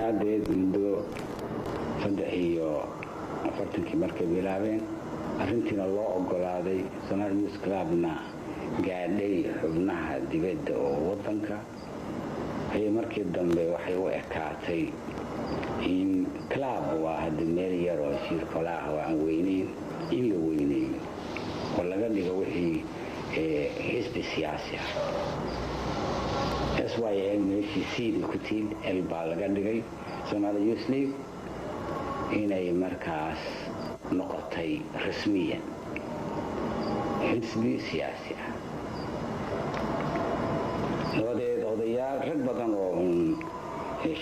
daraaddeed muddo 43 markay bilaabeen arrintiina loo ogolaaday Somali Youth Clubna gaadhay xubnaha dibadda oo waddanka ay markii dambe waxay u ekaatay in club waa hadda meel yar oo shirkolaah oo aan weyneyn in la weyneeyo oo laga dhigo wixii xisbi siyaasi ah SYL meeshii siidii ku tiil el baa laga dhigay Somali Youth League inay markaas noqotay rasmiyan xisbi siyaasi ah odayaal rag badan oo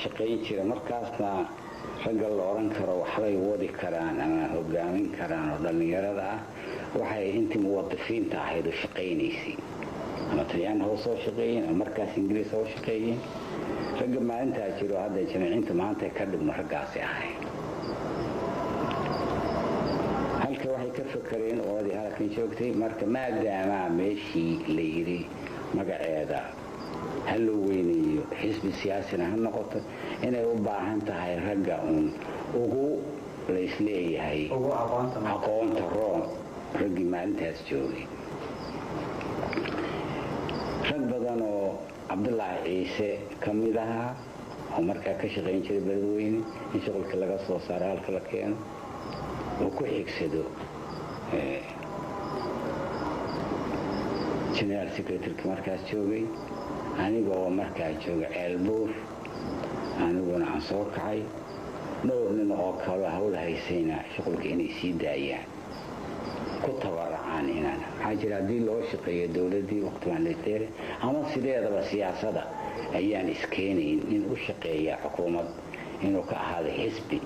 shaqayn jira markaasna ragga la oran karo waxbay wadi karaan ama hogaamin karaan oo dhalinyarada ah waxay intii muwaadiniinta ahayd oo shaqaynaysay ama Talyaani hoos soo shaqeeyeen ama markaas Ingiriis soo shaqeeyeen ragga maalintaa jiro hadda jamaacadda maanta ka dhigno raggaasi ahay halka waxay ka fakareen oo wadi halkan joogtay marka maadaama meeshii la yiri magaceeda hal weynayo xisbi siyaasina ha noqoto inay u baahan tahay ragga ugu la isleeyahay aqoonta roon raggi maalintaas joogay rag badan oo Cabdullaahi Ciise kamid ahaa oo markaa ka shaqayn jiray Beledweyne in shaqalka laga soo saaro halka la keeno oo ku xigsado General Secretary markaas joogay anigoo markaa jooga Ceelbuur aniguna aan soo kacay dhowr nin oo kale hawl haysayna shaqalka inay sii daayaan ku tabaracaan inaan waxaa jira haddii loo shaqeeyo dowladdii waqtigan leeteere ama sideedaba siyaasadda ayaan iskeenayn in u shaqeeya xukuumad inuu ka ahaado xisbi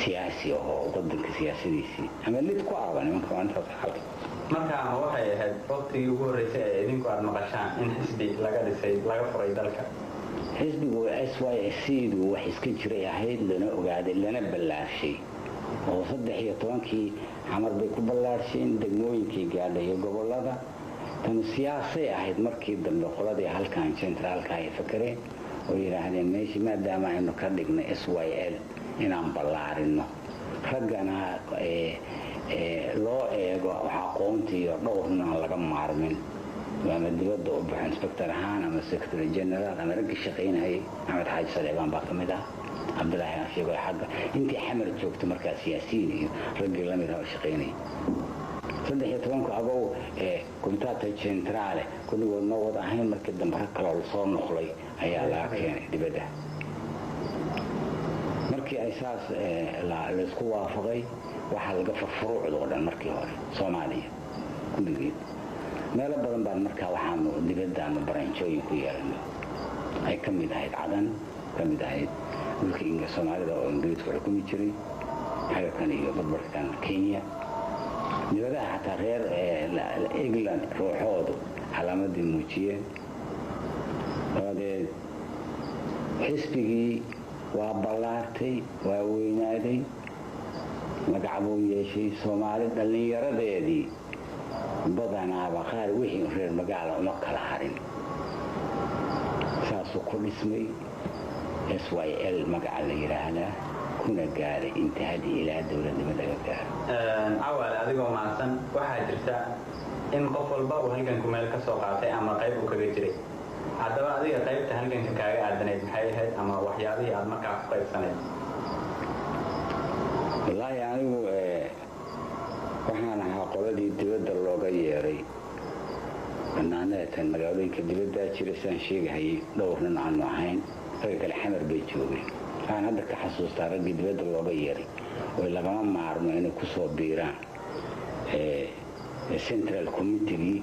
siyaasi oo waddanka siyaasadiisii ama lid ku aaban nimanka maanta xalka markaa waxay ahayd waqtigii ugu horreysay ee idinku aad maqashaan in xisbi laga dhisay laga furay dalka xisbigu SYC-du wax iska jiray ahayd lana ogaaday lana ballaarshay oo 13kii xamar bay ku ballaarsheen degmooyinkii gaadhay gobolada tan siyaasay ahayd markii dambe qoladii halkan centraalka ay fakareen oo yiraahdeen meeshii maadaama aynu ka dhignay SYL inaan ballaarino raggana loo eego aqoontii iyo dhowrna laga maarmin waana dibadda u baxay inspector ahaan ama secretary general ama ragga shaqeynayay Axmed Xaaji Saleebaan baa kamid ah Cabdullaahi Sheego xagga intii xamar joogto markaa siyaasiyiin iyo ragga la mid ah shaqeynay 13 agow komitata centrale kulligood noo wada ahayn markii dambe rag kale oo soo noqlay ayaa la keenay dibadda markii ay saas la isku waafaqay waxa laga furfuruucdo oo dhan markii hore Soomaaliya kulligeed meel badan baan markaa waxaanu dibaddaanu baranjooyin ku yeelanay ay ka mid ahayd Cadan ka mid ahayd dhulka Soomaalida oo Ingiriisku xukumi jiray halkan iyo badbarkan Kenya dibadda xataa reer England ruuxoodu calaamadii muujiyeen xisbigii waa ballaartay waa weynaaday magacabuu yeeshay Soomaali dhalinyaradeedii badanaaba qaar wixii reer magaalo uma kala harin saasuu ku dhismay SYL magaca la yiraahdaa kuna gaaray intaadii ilaa dowladnimada laga gaaro awal adigoo maansan waxaa jirta in qof walba uu halkan ku meel ka soo qaatay ama qayb uu kaga jiray haddaba adiga qaybta halkan kaaga aadanayd maxay ahayd ama waxyaabihii aad markaa ku qaybsanayd wallahi anigu waxaan ahaa qoladii dibadda looga yeeray banaanada magaalooyinka dibadda jiray saan sheegayay dhowrna aanu ahayn rag kale xamar bay joogeen aan hadda ka xasuustaa raggii dibadda looga yeeray oo lagama maarmo inay ku soo biiraan central committee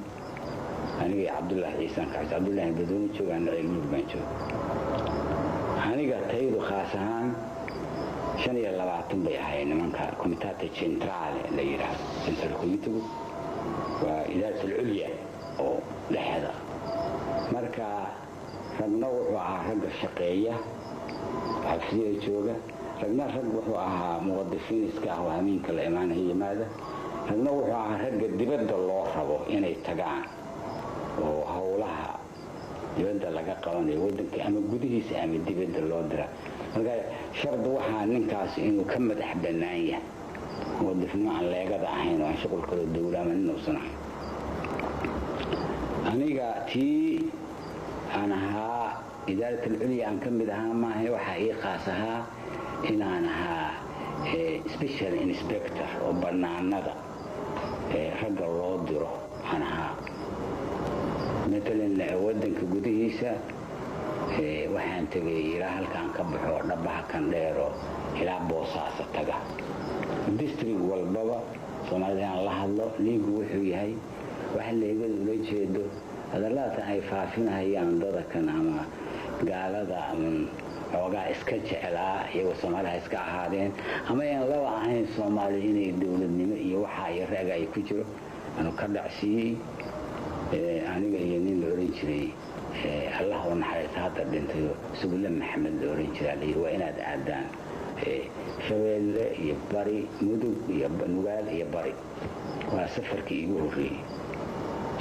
aniga Cabdullaahi Ciise Cabdullaahi Badoon joogaan Ceelbuur baan joogay aniga taydu khaas ahaan 25 bay ahaayeen nimanka komitata centrale la yiraahdo central committee waa idaatul ulya oo dhexda marka ragna wuxuu ahaa ragga shaqeeya xafiiska jooga ragna wuxuu ahaa muwaadiniin iska ah hamiinka la imaanaya yimaada ragna wuxuu ahaa ragga dibadda loo rabo inay tagaan oo hawlaha dibadda laga qabanayo waddanka ama gudihiisa ama dibadda loo dira marka shardi waxaa ninkaas inuu ka madax bannaan yahay oo difno aan leegada ahayn oo aan shuqulkooda dowlaama nin uusan ahayn aniga tii aan ahaa idaarat alculya aan ka mid ahaa maaha waxaa ii qaas ahaa inaan ahaa special inspector oo bannaanada ragga loo diro aan ahaa matalan waddanka gudihiisa waxaan tegay ilaa halkaan ka baxo dhabaha kan dheero ilaa Boosaaso taga district walbaba Soomaalida aan la hadlo liigu wuxuu yahay waxa leegada ula jeedo hadallada ay faafinayaan dadkan ama gaalada ama xoogaa iska jecelaa iyagoo Soomaaliha iska ahaadeen ama aan laba ahayn Soomaali inay dowladnimo iyo waxa ay raaga ay ku jiro anu ka dhacsiiyey aniga iyo nin la oran jiray Allah oo naxariista hadda dhintay Sugulle Maxamed la oran jiray waa inaad aadaan Shabeelle iyo Bari Mudug iyo Nugaal iyo Bari waa safarkii igu horreeyay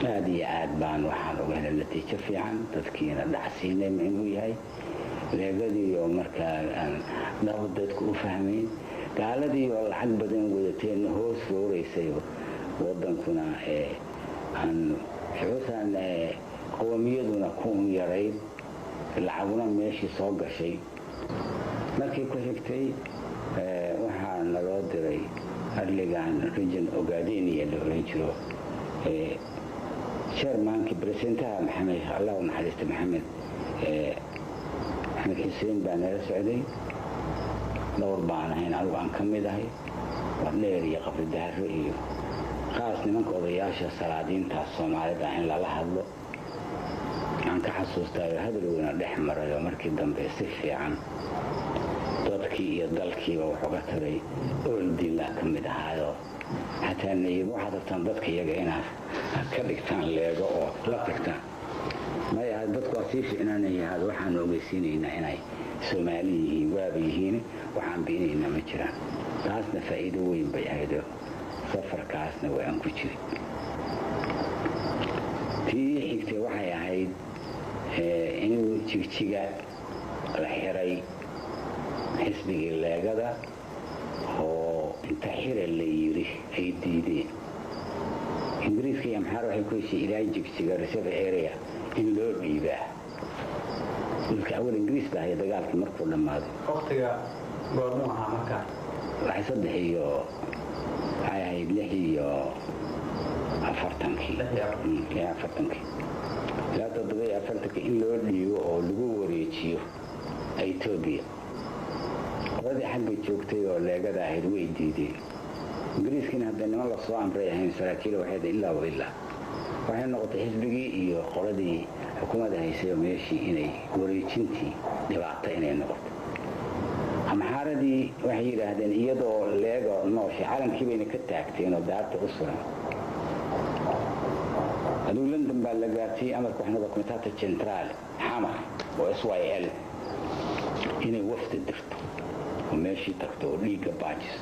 aad iyo aad baan waxaan uga helay natiijo fiican dadkiina dhacsiinay inuu yahay leegadii oo markaa aan dadku u fahmayn gaaladii oo lacag badan wadateen hoos fooreysay wadankuna aan xusan qowmiyaduna ku yaray lacaguna meeshii soo gashay markii ku xigtay waxaa naloo diray Arligan region Ogaadeniya la oran jiro chairmanki presidentaha Maxamed Allah oo naxariista Maxamed Xuseen baan la socday dhowr baan ahayn anigu aan ka mid ahay wadneer iyo Qabridahro iyo qaas nimanka odayaasha salaadiinta Soomaalida in lala hadlo aan ka xasuustaa hadalweyna dhex maray markii dambe si fiican dadkii iyo dalkii oo xoga taray oo diila ka mid ahaayo hataa neeyib waxaad rabtaan dadka iyaga inaad ka dhigtaan leego oo la tagtaan maya dadku asiish inaan yahay waxaan ogeysiinaynaa inay Soomaali yihiin waaba yihiin waxaan beenaynaa ma jiraan taasna faa'iido weyn bay ahayd safarkaasna waan ku jiray tii xigtay waxay ahayd inuu jigjiga la xiray xisbigii leegada oo inta xira la yiri ay diideen ingiriiska iyo maxaa waxay ku heshay ilaa jigjiga reserve area in loo dhiibaa marka awal ingiriis baa dagaalkii markuu dhammaaday waqtiga goormu ahaa markaa waxay 3 iyo waxay ahayd 6 iyo 40kii ilaa 40kii ilaa 40kii in loo dhiibo oo lagu wareejiyo Ethiopia qoladii xagga joogtay oo leegada ahayd way diideen ingiriiskina hadda niman la soo amray ahayn saraakiil waxay ilaa waxay noqotay xisbigii iyo qoladii xukuumadda haysay meeshii inay wareejintii dhibaato inay noqoto amxaaradii waxay yiraahdeen iyadoo leego nooshi calankii bayna ka taagteen oo daarta u suran aduu London baa la gaartay amarka waxnada komitata central xamar oo SYL inay wafdi dirto oo meeshii tagto oo dhiiga baajis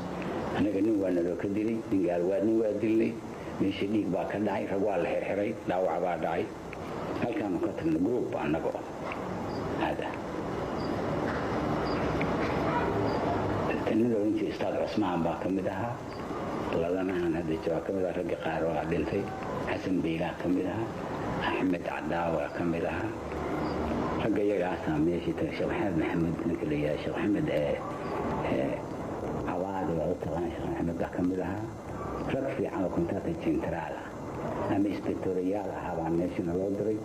anaga nin waa naloo ka dilay nin gaal waa nin waa dilay meeshii dhiig baa ka dhacay rag waa la xirxiray dhaawac baa dhacay halkaan ka tagna group anaga hada tanina intii Ustaad Cusmaan baa ka mid ahaa ladanahan hadda jooga ka mid ah rag qaar oo dhintay Xasan Beela ka mid ahaa Axmed Cadaawa ka mid ahaa rag iyaga meeshii Sheekh Maxamed ninka la yahay Sheekh Maxamed awaad oo tagaan Sheekh Maxamed ka mid ahaa rag fiican oo kontata central ama inspectorial ahaa meeshii loo diray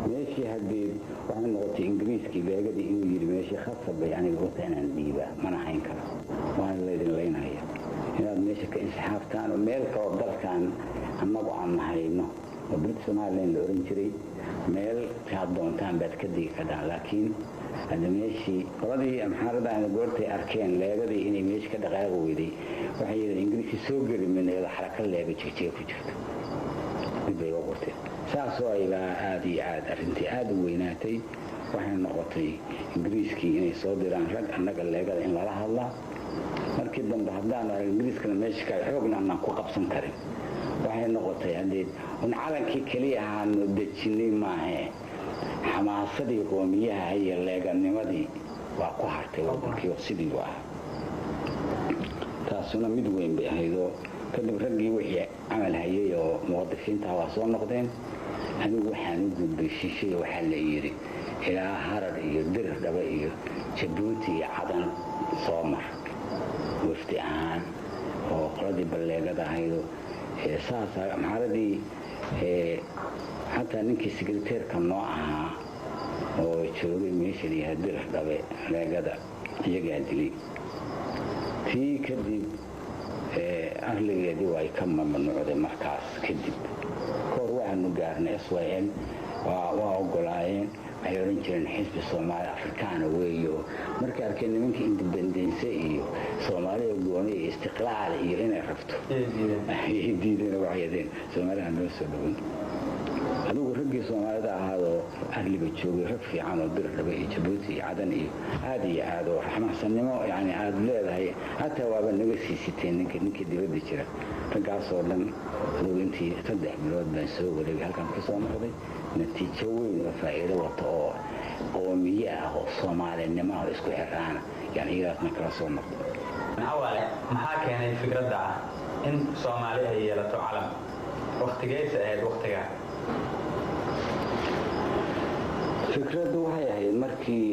meeshii hadii waxaan noqotay ingiriiskii leegadii inuu yiri meeshii khasab yani go'ta inaan dhiiba mana hayn karo waan leedin leenahay inaad meesha ka insaxaaftaan oo meel kale dalkan annagu aan hayno oo Somaliland la oran jiray meel ka doontaan baad ka digi kartaa laakiin hada meeshii qoladii amxaarada aan goortay arkeen leegadii inay meesha ka dhaqaaq weyday waxay yiraahdeen ingiriiska soo gali minay xaraka leega jigjiga ku jirto bay ugu qortay saasoo ay aad iyo aad arrintii aad u weynaatay waxay noqotay ingiriiskii inay soo diraan rag annaga leegada in lala hadlaa markii dambe haddaan ingiriiskana meesha ka xoogna aan ku qabsan karin waxay noqotay hadii un calankii kaliya ahaanu dejinay maahe xamaasadii qoomiyaha iyo leeganimadii waa ku hartay waddankii sidii u ah taasuna mid weyn bay ahaydoo kadib raggii wixii camal hayay oo muwadifiinta waa soo noqdeen anigu waxaan u gudbay shishay waxaa la yidhi ilaa harar iyo dirir dhaba iyo jabuuti iyo cadan soo mar wafdi ahaan oo qoladii balleegada ahaydo saasa maxaaladii xataa ninkii sekreteerka noo ahaa oo joogay meesha layaha dirir dhabe leegada iyagaa dilay tii kadib arligeedii way ka mamnuucday markaas kadib kahor waxaanu gaarnay SYL waa ogolaayeen waxay odhan jireen xisbi soomaali afrikaana weeyo markay arkeen nimankii independense iyo soomaaliya gooni iyo istiqlaal iyo inay rabto ayay diideen waxyadeen soomaaliha noo soo dhowin adigu raggii soomaalida ahaadoo arliga joogay rag fiican oo dirir dhabe iyo jabuuti iyo cadan iyo aad oo raxmaxsannimo yani aad leedahay hataa waaba naga sii siteen ninkii dibadda jira raggaasoo dhan adugu intii 3 bilood baan soo wareegay halkan ka soo noqday natiijo weyn oo faa'iido wata oo qowmiye ah oo soomaalinimo ah isku xiraana yani iyadaasna kala soo noqday awale maxaa keenay fikradda ah in Soomaali ay yeelato calam waqtigeesa ahayd waqtiga fikraddu waxay ahayd markii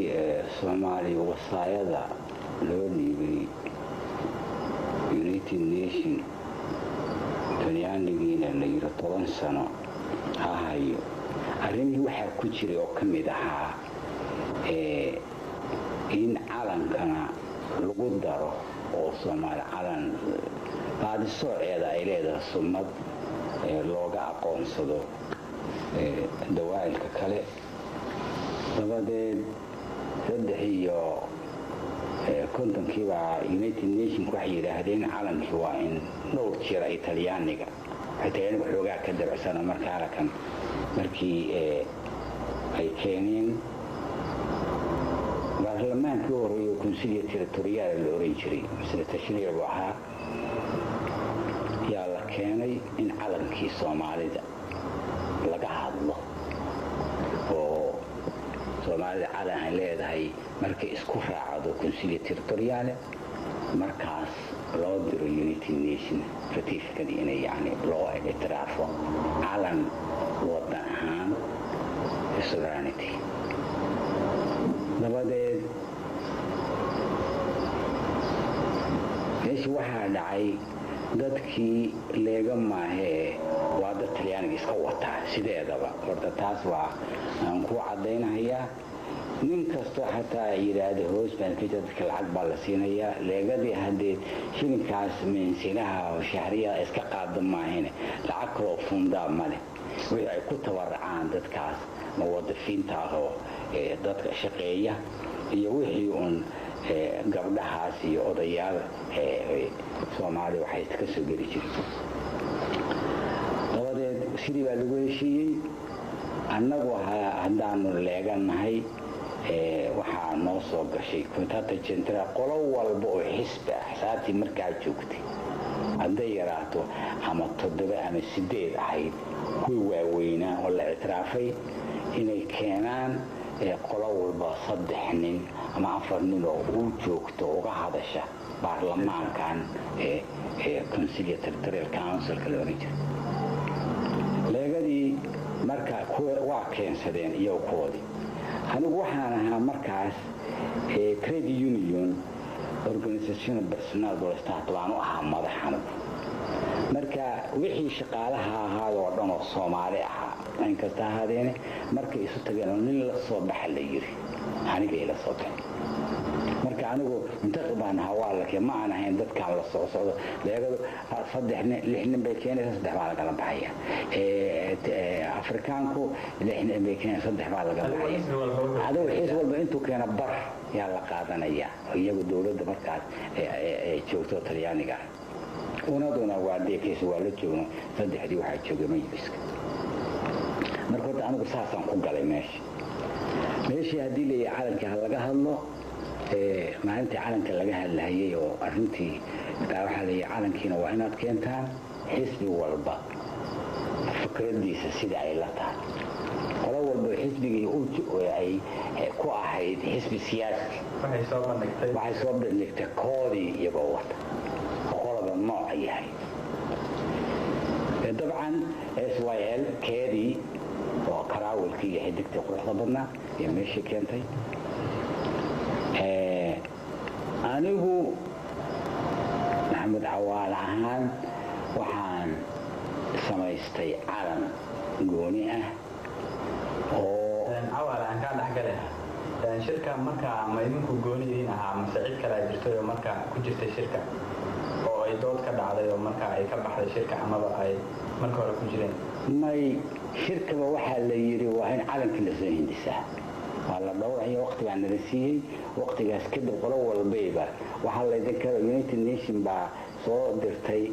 Soomaaliya wasaayada loo dhiibay United Nations talyaanigiina la yidhi 10 sano ha hayo arrimihii waxaa ku jiray oo ka mid ahaa in calankana lagu daro oo Soomaali calan qaadisooceeda ay leedahay sunnad looga aqoonsado dawaa'ilka kale dabadeed kontonkiiba United Nations waxay yidhaahdeen calankii waa in dhowr jeer ay talyaaniga talyaaniga xoogaa ka dabacsana markaan markii ay keeneen baarlamaankii horeeyo konsilya territorial la oran jiray sida tashriicu ahaa yaa la keenay in calankii Soomaalida laga hadlo oo Soomaalida calan ay leedahay markay isku raacdo konsilya territorial markaas loo diro United Nations ratifikada inay yani loo ictiraafo calan wadan ahaan sovereignty dabadeed meeshii waxaa dhacay dadkii leega maahee waa dad talyaaniga iska wataa sideedaba horta taas waa aan ku caddaynahayaa nin kasta xataa yidhaahda hoos baan ka dadka lacag baa la siinayaa leegadii haddee shilinkaas meensinaha oo shahriyaha iska qaada maahine lacag kaloo fundaa male wixii ay ku tabaracaan dadkaas muwadifiinta ah oo dadka shaqeeya iyo wixii uun gabdhahaas iyo odayaal Soomaali waxay ka soo geli jireen dabadeed sidii baa lagu heshiiyey annagu haddaanu leeganahay waxaa noo soo gashay kontata jentara qolo walba oo xisbi ah xisaabtii markaa joogtay hadday yaraato ama 7 ama 8 ahayd kuwii waaweynaa oo la ictiraafay inay keenaan qolo walba 3 nin ama 4 nin oo u joogto uga hadasha baarlamaankan Consilia Territorial Council-ka la oran jiray leegadii markaa waa keensadeen iyo koodi anigu waxaan ahaa markaas trade union organization personal dolestat waan u ahaa madaxana marka wixii shaqaalaha ahaadoo dhan oo Soomaali ahaa in kasta ahaadeen markay isu tageen nin la soo baxay la yiri aniga ila soo baxay marka anigu inta baan hawaalka ma aan ahayn dadkan la soo socdo leegado 6 nin bay keenaysaa 3 baa laga baxaya Afrikaanku 6 nin bay keenaysaa 3 baa laga baxaya adoo xis walba intuu keena bar yaa la qaadanaya iyagu dawladda markaas joogto talyaaniga unaduna waa deekiis waa la joogno 3dii waxa joogay majliska marka anigu saasan ku galay meeshii hadii la calanka laga hadlo maalintii calanka laga hadlayay oo arrintii waxa la calankiina waa inaad keentaan xisbi walba fikradiisa sida ay la tahay qolo walba xisbigii ay ku ahayd xisbi siyaasi waxay soo bandhigtay koodii iyagoo wata qolaba nooca yahay dabcan syl keedii oo karaawalkii iyo xidigtii quruxda badnaa iyo meeshii keentay anigu maxamed cawaale ahaan waxaan samaystay calan gooni ah oo cawaale aan kaa dhexgale shirka markaa ma idinku gooni idiin ahaa mase cid kalea jirtay oo markaa ku jirtay shirka oo ay dood ka dhacday oo markaa ay ka baxday shirka amaba ay marka hore ku jireen may shirkaba waxaa la yidhi waa in calankii lasoo hindisaa waa la dhowrayo waqti baa nala siiyey waqtigaas kadib qolo walbayba waxaa laydinka united nation baa soo dirtay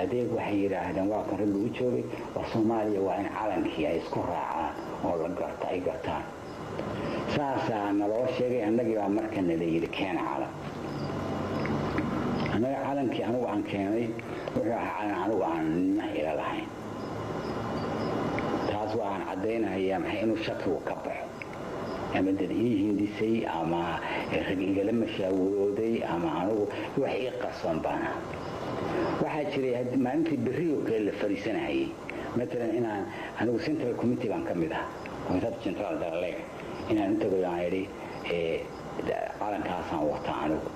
adeeg waxay yidhaahdeen waa kan rag lagu joogay oo soomaaliya waa in calankii ay isku raacaan oo la garto ay gartaan saasaa naloo sheegay annagii baa marka nala yidhi keena calan annaga calankii anigu aan keenay wuxuu ahaa calan anigu aan nina ila lahayn taas waa aan caddaynahayaa maxay inuu shakigu ka baxo ama dad ii hindisay ama rag igala mashaawirooday ama anigu wax ii qarsoon baana waxaa jiray maalintii berrio kale la fariisanahayay maalan inaan anigu central committee baan ka mid ah committee central dalaleg inaan intago aan idhi calankaasaan wataa anigu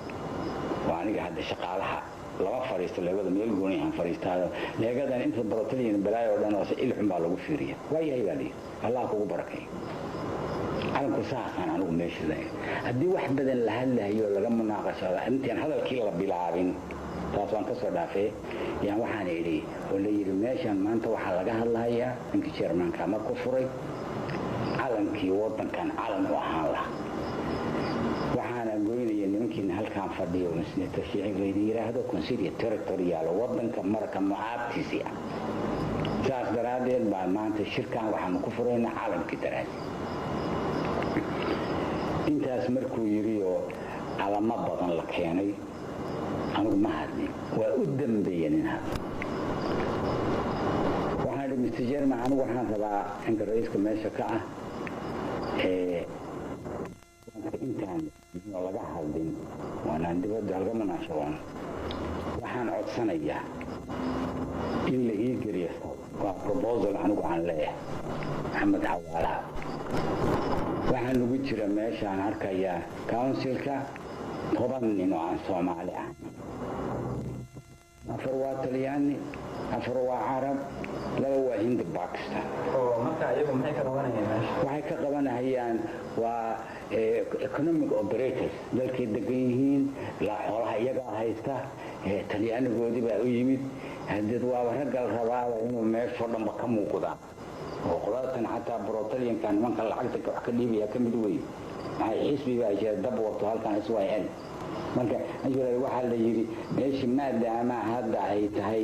waa aniga hadda shaqaalaha lama fariisto leegada meel gooni aan fariistaado leegadan inta barotaliyan balaayo oo dhan oo si ilxun baa lagu fiiriya waayahay baa lihi allah kugu barakay calanku saasaan anigu meesha haddii wax badan la hadlahayo laga munaaqashado intaan hadalkii la bilaabin taas waan ka soo dhaafee yaan waxaan idhi oo la yidhi meeshan maanta waxaa laga hadlahayaa ninkii jermanka marku furay calankii waddankan calan u ahaan laha waxaana goynaya nimankiina halkaan fadhiyo senator shiicib laydin yidhaahdo consilia territorial waddanka marka mucaabtiisii ah saas daraaddeed baa maanta shirkan waxaanu ku furaynaa calankii daraaddeed intaas markuu yidhi oo calamo badan la keenay anigu ma hadlin waa u dambeeya nin hadla waxaan idhi mr jerman anigu waxaan rabaa ninka ra-iiska meesha ka ah intaan laga hadlin waanaan dibadda halga munaashaboon waxaan codsanayaa in la ii geliyo waa proposal anigu aan leeyahay maxamed cawaalaha waxaan ugu jira meeshaan arkayaa councilka 10 nin oo aan soomaali ah 4 waa talyaani 4 waa carab 2 waa hindi bakistan oo marka iyagu maxay ka qabanayaan meesha waxay ka qabanayaan waa economic operators dalkay degan yihiin la xoolaha iyaga haysta talyaanigoodii baa u yimid haddii waa raggal rabaaba inuu meesha dhanba ka muuqdaa oo qolatan xataa brotalianka nimanka lacagta wax ka dhiibaya ka mid wey maxay xisbiga ay jira dab wato halkan syl marka waxaa la yidhi meeshii maadaama hadda ay tahay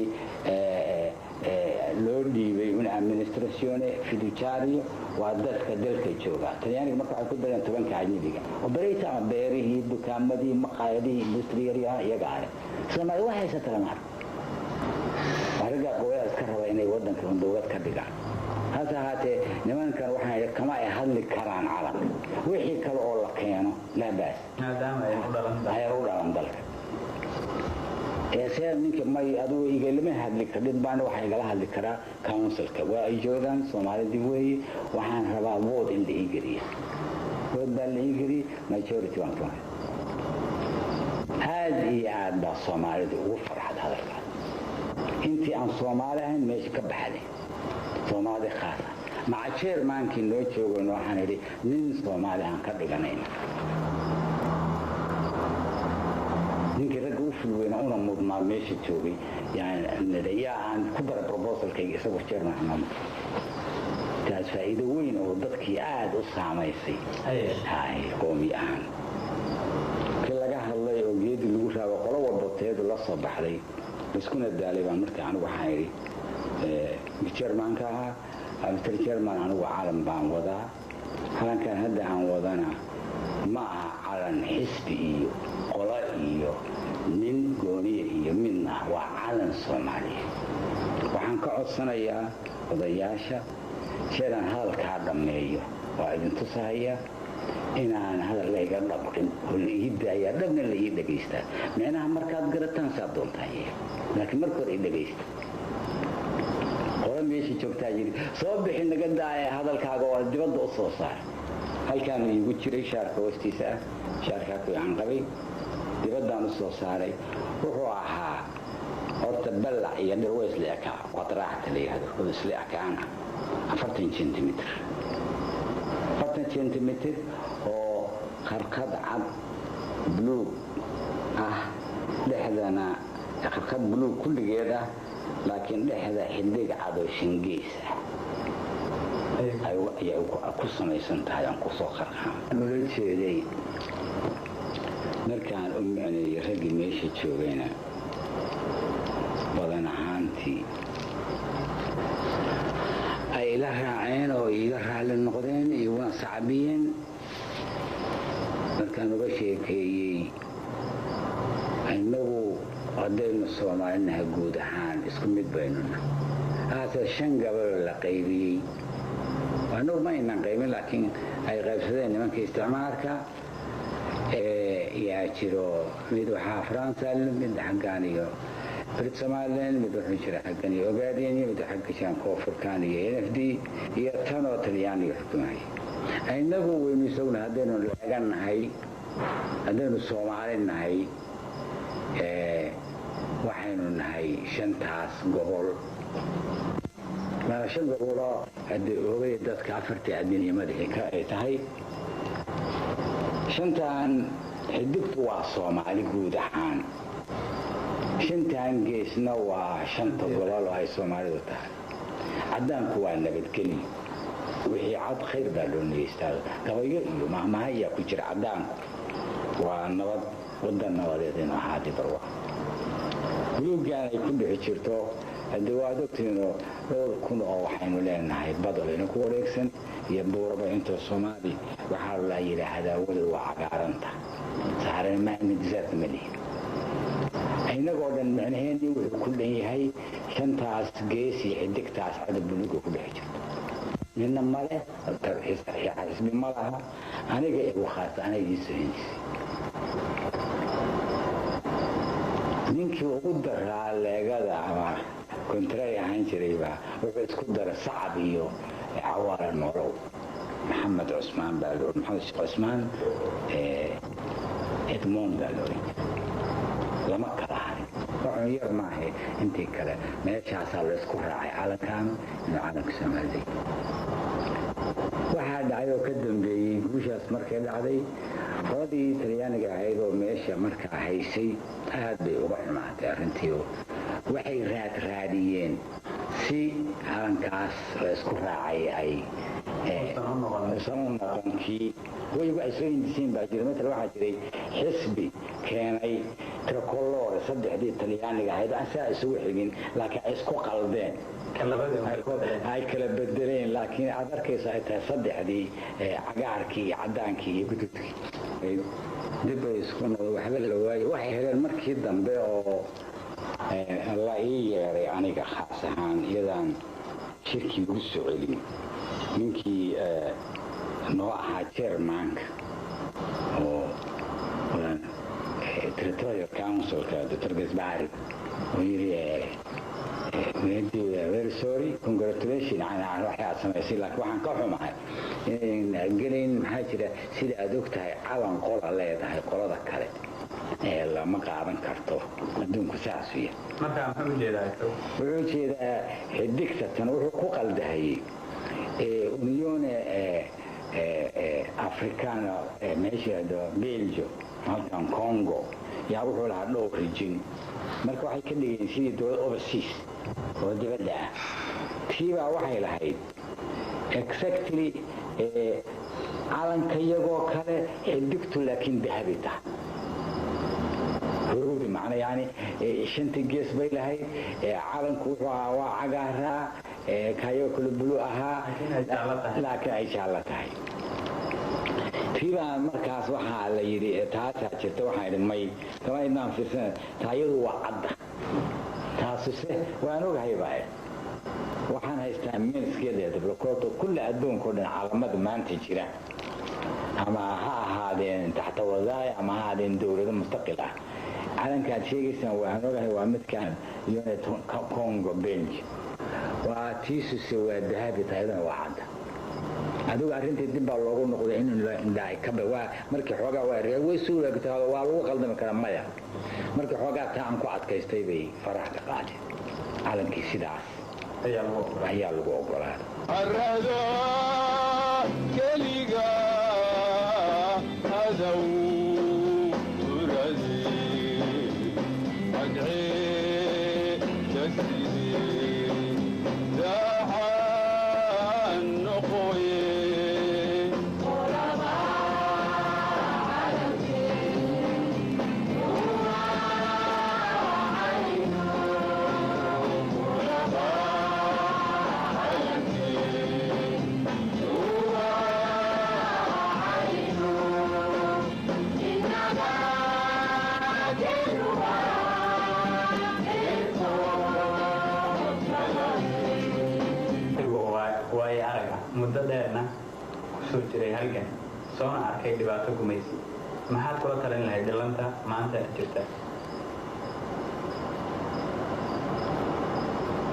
loo dhiibay un administratione fiduciario waa dadka dalka jooga talyaaniga marka waxay ku dareen 10 ajnabiga operator ama beerihii dukaamadii maqaayadihii industriyariyaha iyaga ale soomaali waxay haysata lama arko ragga qoyada iska raba inay waddanka dowlad ka dhigaan hase ahaatee nimankan waxay kama ay hadli karaan calanka wixii kale oo la keeno laa baas maadaama ay u dhalan dalka see ninka may adigu igalama hadli kardhid baana waxaa igala hadli karaa councilka waa ay joogaan soomaalidii weeye waxaan rabaa wood in la ii geliya wood baa la ii geliyey majority waan ka aad iyo aad baa soomaalida ugu farxad hadalkaas intii aan soomaali ahayn meesha ka baxday soomaalida khaasa maca jeermaankii noo joogan waxaan idhi nin soomaali aan ka dhiganayna ninkii ragga u fulweyna una mudmaa meesha joogay yaa aan ku dara proposalkayga isagoo jeerman taas faa'iido weyn oo dadkii aad u saamaysay qoomi ahaan kii laga hadlay oo geedi lagu raabo qolo walba teedu la soo baxday iskuna daalay baan markaa anigu waxaan idhi jermanka ahaa mr jerman anigu calan baan wadaa calankan hadda aan wadana ma aha calan xisbi iyo qolo iyo nin gooniya iyo midna waa calan soomaaliya waxaan ka codsanayaa odayaasha jeedaan hadalkaa dhammeeyo waa idin tusahaya inaan hadal layga dhabqin oo la ii daayaa dhabna la ii dhegaystaa micnaha markaad garataan saa doontaan laakiin marka hore i dhegaysta qora meeshii joogtaa yidhi soo bixi naga daaya hadalkaaga oo dibadda u soo saar halkaanu iigu jiray shaarka hoostiisa ah shaarkaa ku aan qabay dibaddaan u soo saaray wuxuu ahaa horta ballac iyo dhir way isla ekaa qadraacta la yidhahdo oo isla ekaana 40 centimeter 40 centimeter oo qarqad cad buluug ah dhexdana qarqad buluug kulligeeda laakiin dhexda xidig cad oo shingeys ah ayay ku samaysan tahay aan ku soo qarqaan nolol jeeday markaan u micneeyay raggii meesha joogayna badan ahaantii ay ila raaceen oo iga raalli noqdeen iguna sacbiyeen markaan uga sheekeeyey innagu haddaynu soomaalinaha guud ahaan isku mid baynuna haase 5 gabaloo la qaybiyey annagu ma aynaan qaybin laakiin ay qaybsadeen nimanka isticmaalka yaa jiro mid waxaa faransa mid xaggaan iyo بلد سومالين مدوحين شرا حقني وقاعدين يمدو حق شان كوفركان NFD iyo tanoo talyaani xukumayay aynagu waynu sawna hadaynu laaganahay hadaynu Soomaali nahay waxaynu nahay shantaas gobol ma shan gobol hadii oogay dadka afartii adinimada ka ay tahay shantaan xidibtu waa Soomaali guud ahaan shantaan geesna waa shanta gobol oo ay Soomaalidu tahay cadaanku waa nabadgelyo wixii cad khayr baa loo niyeystaa gabayo iyo mahmahaya ku jira cadaanku waa nabad wadan nabadeed in ahaadi barwa buluugaan ay ku dhici jirto hadii waa dadkeeno dhowr kun oo waxaynu leenahay badalina ku wareegsan iyo buurba inta Soomaali waxaa la yiraahdaa wada waa cagaaranta saaran ma midzaad mali aynagoo dhan macnaheedii wuxuu ku leeyahay shantaas gees iyo xidigtaas cad buluug ku dhex jirto midna male tarxiis xisbi malaha aniga igu khaas aniga isooyinsi ninkii ugu daraa leegada ama kontray ahaan jirayba wuxuu isku dara sacab iyo cawaara nolow محمد عثمان بالور محمد عثمان إدمون بالور لما كرهني وعير معي انتي كلا ما يشعصر لسكو راعي على كام انه عالم كسامالي واحد عيو كدن بي وشاس مركز علي قاضي ترياني عيدو ميشا مركز حيسي هاد بي وبحر معتي ارنتيو وحي راديين سي عالم كاس لسكو راعي اي صنعنا قنكي ويبقى 20 سنين باجر مثل واحد جري حسبي كان اي تركولور صدح دي الطلياني قاعد اسا يسوي حقين لكن اسكو قلبين هاي كلا بدلين لكن عذركي ساعتها صدح دي عقاركي عدانكي قدودكي دب يسكون وحبا الواي وحي هلا المركي الدنبي الله ييري aniga خاص ahaan iyadaan shirkii ugu soo celin ninkii noo ahaa chairmanka oo territorial councilka Dr. Gasbari oo yiri very sorry congratulations ana waxaa samaysay laakiin waxaan ka xumahay in gelin maxaa jira sida aad ogtahay calan qola leedahay qolada kale lama qaadan karto adduunku saas weeye marka maxaa u jeedaa xidigtan wuxuu ku qaldahay unione africana meesha Belgium halkan Congo yaa wuxuu lahaa dhowr region marka waxay ka dhigeen sidii dowlad overseas oo dibadda ah tiiba waxay lahayd exactly calanka iyagoo kale xidigtu laakiin dahabi tahay هروبي معنا يعني شنتي جيس بيلهاي عالمكو وعقارها كايو كل بلوءها لكن أي شالتها فيما مركز وحا على يري تاسع جرت وحا يري مي كما ينام في السنة تايرو وعد تاس taasise waan ogahay baa waxaan haystaa minskeeda blokoto kulli adduunka dhan caalamada maanta jira ama ha ahaadeen taxta wadaaya ama ha ahaadeen dowlado mustaqil ah calankaad sheegaysaan waan ogahay waa midkaan unit Congo Belgium waa tiisuse waa dahabi taydana waa cadda adigu arrintii dib baa loogu noqday in indhaay ka waa markii xoogaa waa reer way soo waagtay waa lagu qaldami karaa maya markii xoogaa taan ku adkaystay bay farax ka qaadeen calankii sidaas ayaa lagu ogolaaday arrada keliga hadaw uradi adci dasidi dahan noqoye muddo dheerna kusoo jiray halgan soona arkay dhibaato gumaysi maxaad kula talin lahayd dhallanta maanta jirta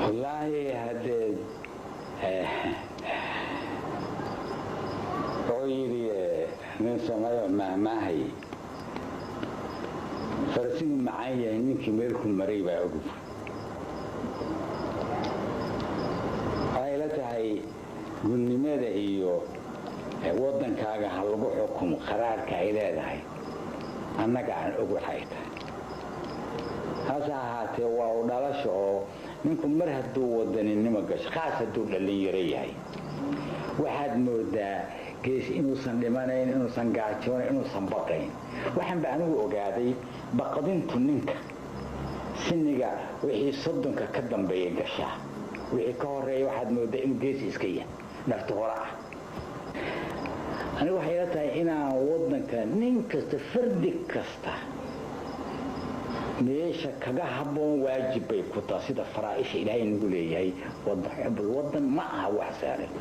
wallaahi haddee wuxuu yidhi nin samayo maahmaahay farasigu macaan yahay ninkii meelku maray baa ogub waxay la tahay gudnimada iyo waddankaaga ha lagu xukumo qaraarka ay leedahay annaga aan og waxay tahay hase ahaatee waa u dhalasho oo ninku mar hadduu wadaninimo gasho khaas hadduu dhallinyaro yahay waxaad moodaa gees inuusan dhimanayn inuusan gaajoonayn inuusan baqayn waxaanba anigu ogaaday baqdintu ninka siniga wixii soddonka ka dambeeya gashaa wixii ka horeeya waxaad moodaa inuu geesi iska yahay nafta hore ah anigu waxay ila tahay inaan waddanka nin kasta fardi kasta meesha kaga habboon waajib bay ku tahay sida faraa'isha ilaahay nagu leeyahay waddan ma aha wax saaran